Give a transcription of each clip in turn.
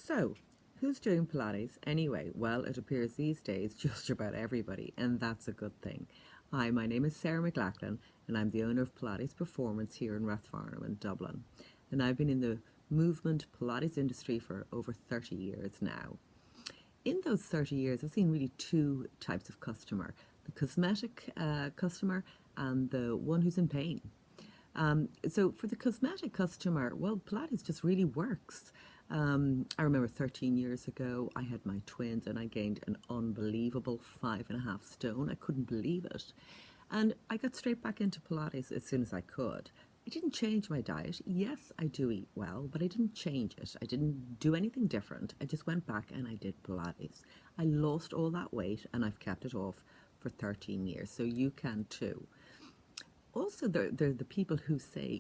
So, who's doing Pilates anyway? Well, it appears these days just about everybody, and that's a good thing. Hi, my name is Sarah McLachlan, and I'm the owner of Pilates Performance here in Rathfarnham in Dublin. And I've been in the movement Pilates industry for over 30 years now. In those 30 years, I've seen really two types of customer: the cosmetic customer and the one who's in pain. So for the cosmetic customer, well, Pilates just really works. I remember 13 years ago, I had my twins and I gained an unbelievable 5.5 stone. I couldn't believe it. And I got straight back into Pilates as soon as I could. I didn't change my diet. Yes, I do eat well, but I didn't change it. I didn't do anything different. I just went back and I did Pilates. I lost all that weight and I've kept it off for 13 years. So you can too. Also, they're the people who say,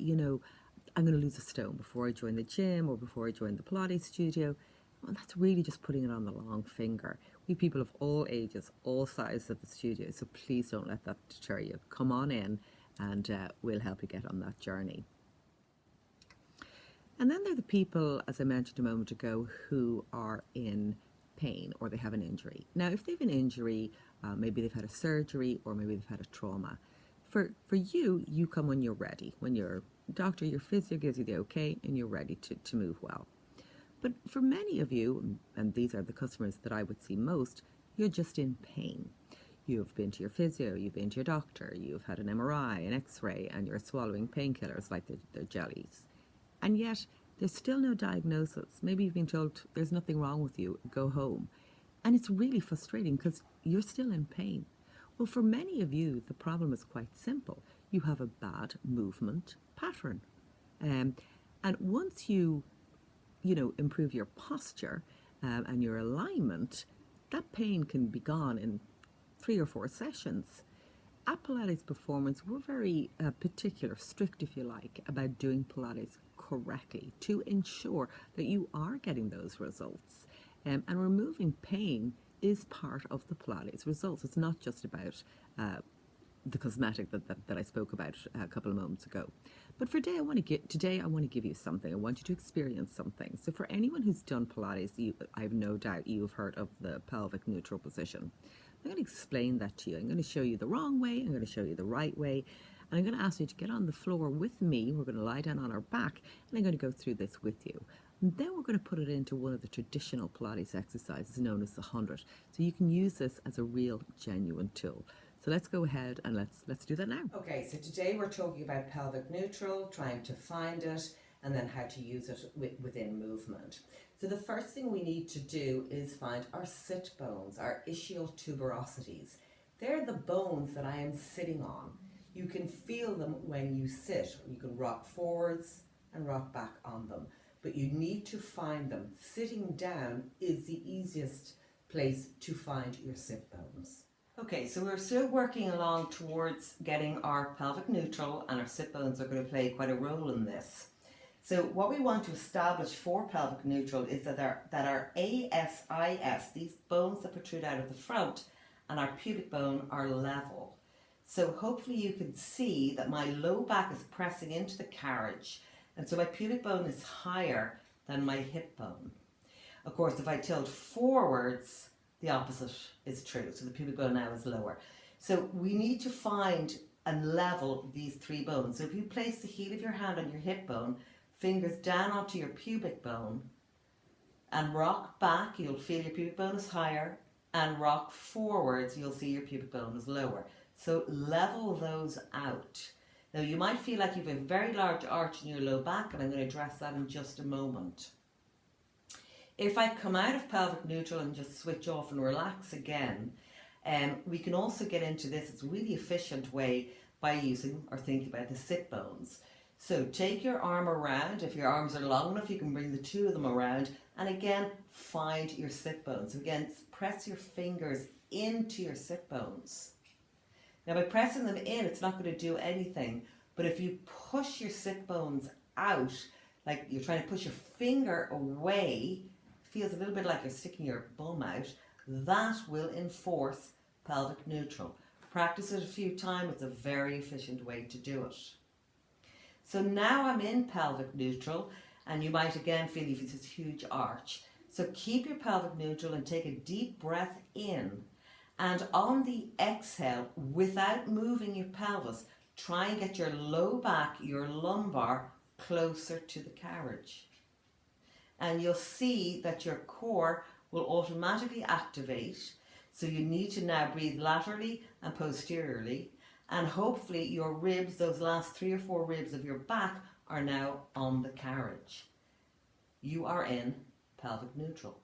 I'm going to lose a stone before I join the gym or before I join the Pilates studio. Well, that's really just putting it on the long finger. We have people of all ages, all sizes at the studio, so please don't let that deter you. Come on in and we'll help you get on that journey. And then there are the people, as I mentioned a moment ago, who are in pain or they have an injury. Now, if they have an injury, maybe they've had a surgery or maybe they've had a trauma. For you, you come when you're ready, when your doctor, your physio gives you the okay and you're ready to move well. But for many of you, and these are the customers that I would see most, you're just in pain. You've been to your physio, you've been to your doctor, you've had an MRI, an X-ray, and you're swallowing painkillers like they're jellies. And yet, there's still no diagnosis. Maybe you've been told there's nothing wrong with you, go home. And it's really frustrating because you're still in pain. Well, for many of you, the problem is quite simple. You have a bad movement pattern. And once you improve your posture and your alignment, that pain can be gone in 3 or 4 sessions. At Pilates Performance, we're very particular, strict if you like, about doing Pilates correctly to ensure that you are getting those results. And removing pain is part of the Pilates results. It's not just about the cosmetic that I spoke about a couple of moments ago. But for today, I want to give you something. I want you to experience something. So for anyone who's done Pilates, I have no doubt you've heard of the pelvic neutral position. I'm going to explain that to you. I'm going to show you the wrong way. I'm going to show you the right way. And I'm going to ask you to get on the floor with me. We're going to lie down on our back, and I'm going to go through this with you. And then we're going to put it into one of the traditional Pilates exercises known as the 100. So you can use this as a real, genuine tool. So let's go ahead and let's do that now. Okay, so today we're talking about pelvic neutral, trying to find it, and then how to use it within movement. So the first thing we need to do is find our sit bones, our ischial tuberosities. They're the bones that I am sitting on. You can feel them when you sit. You can rock forwards and rock back on them, but you need to find them. Sitting down is the easiest place to find your sit bones. Okay, so we're still working along towards getting our pelvic neutral, and our sit bones are going to play quite a role in this. So what we want to establish for pelvic neutral is that our ASIS, these bones that protrude out of the front, and our pubic bone are level. So hopefully you can see that my low back is pressing into the carriage, and so my pubic bone is higher than my hip bone. Of course, if I tilt forwards, the opposite is true. So the pubic bone now is lower. So we need to find and level these 3 bones. So if you place the heel of your hand on your hip bone, fingers down onto your pubic bone, and rock back, you'll feel your pubic bone is higher, and rock forwards, you'll see your pubic bone is lower. So level those out. Now you might feel like you have a very large arch in your low back, and I'm going to address that in just a moment. If I come out of pelvic neutral and just switch off and relax again, we can also get into this. It's a really efficient way by using or thinking about the sit bones. So take your arm around. If your arms are long enough, you can bring the 2 of them around, and again find your sit bones. So again, press your fingers into your sit bones. Now by pressing them in, it's not going to do anything, but if you push your sit bones out, like you're trying to push your finger away, feels a little bit like you're sticking your bum out, that will enforce pelvic neutral. Practice it a few times. It's a very efficient way to do it. So now I'm in pelvic neutral, and you might again feel you've this huge arch. So keep your pelvic neutral and take a deep breath in. And on the exhale, without moving your pelvis, try and get your low back, your lumbar, closer to the carriage. And you'll see that your core will automatically activate. So you need to now breathe laterally and posteriorly. And hopefully your ribs, those last 3 or 4 ribs of your back, are now on the carriage. You are in pelvic neutral.